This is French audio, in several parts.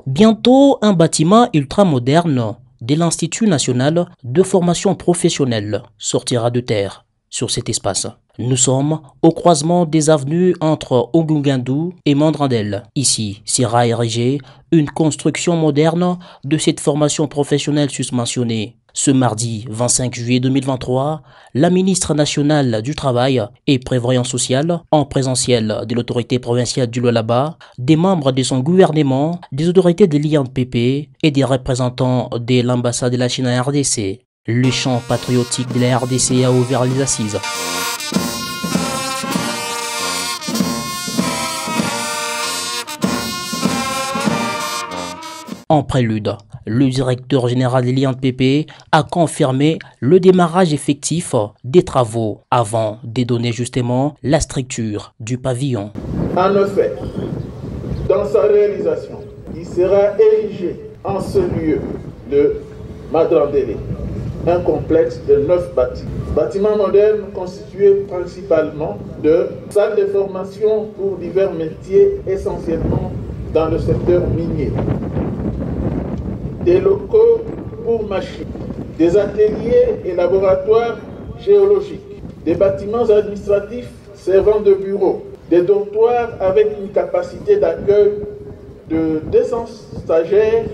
Bientôt, un bâtiment ultramoderne de l'Institut national de formation professionnelle sortira de terre sur cet espace. Nous sommes au croisement des avenues entre Ogungandu et Mandrandel. Ici sera érigée une construction moderne de cette formation professionnelle susmentionnée. Ce mardi 25 juillet 2023, la ministre nationale du Travail et Prévoyance sociale, en présentiel de l'autorité provinciale du Lualaba, des membres de son gouvernement, des autorités de l'INPP et des représentants de l'ambassade de la Chine à RDC. Le chant patriotique de la RDC a ouvert les assises. En prélude, le directeur général de l'INPP a confirmé le démarrage effectif des travaux avant de donner justement la structure du pavillon. En effet, dans sa réalisation, il sera érigé en ce lieu de Mandrandel un complexe de 9 bâtiments modernes constitués principalement de salles de formation pour divers métiers, essentiellement dans le secteur minier, des locaux pour machines, des ateliers et laboratoires géologiques, des bâtiments administratifs servant de bureaux, des dortoirs avec une capacité d'accueil de 200 stagiaires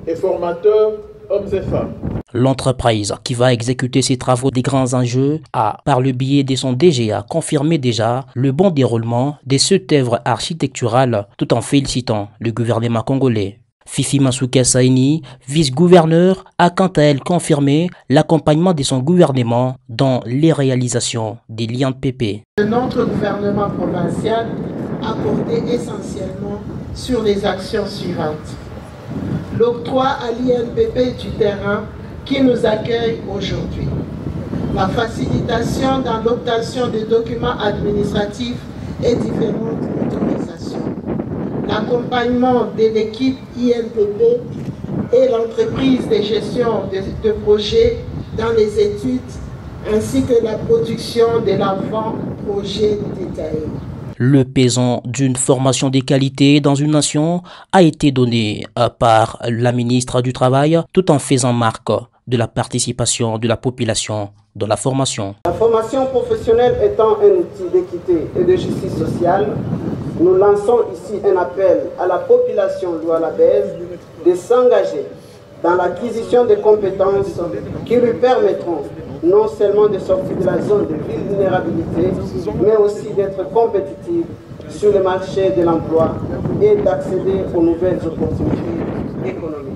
et formateurs, hommes et femmes. L'entreprise qui va exécuter ces travaux des grands enjeux a, par le biais de son DGA, confirmé déjà le bon déroulement de cette œuvre architecturale tout en félicitant le gouvernement congolais. Fifi Masuka Saini, vice-gouverneur, a quant à elle confirmé l'accompagnement de son gouvernement dans les réalisations de l'INPP. Notre gouvernement provincial a porté essentiellement sur les actions suivantes. L'octroi à l'INPP du terrain qui nous accueille aujourd'hui. La facilitation dans l'obtention des documents administratifs et différentes autorisations. L'accompagnement de l'équipe INPP et l'entreprise de gestion de projets dans les études ainsi que la production de l'avant-projet détaillé. Le pesant d'une formation de qualité dans une nation a été donné par la ministre du Travail tout en faisant marque de la participation de la population dans la formation. La formation professionnelle étant un outil d'équité et de justice sociale, nous lançons ici un appel à la population lualabaise de s'engager dans l'acquisition de compétences qui lui permettront non seulement de sortir de la zone de vulnérabilité, mais aussi d'être compétitive sur le marché de l'emploi et d'accéder aux nouvelles opportunités économiques.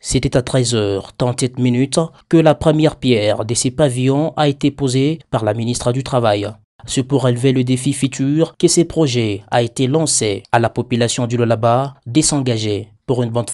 C'était à 13h37 que la première pierre de ces pavillons a été posée par la ministre du Travail. C'est pour relever le défi futur que ces projets a été lancé à la population du Lualaba de s'engager pour une bonne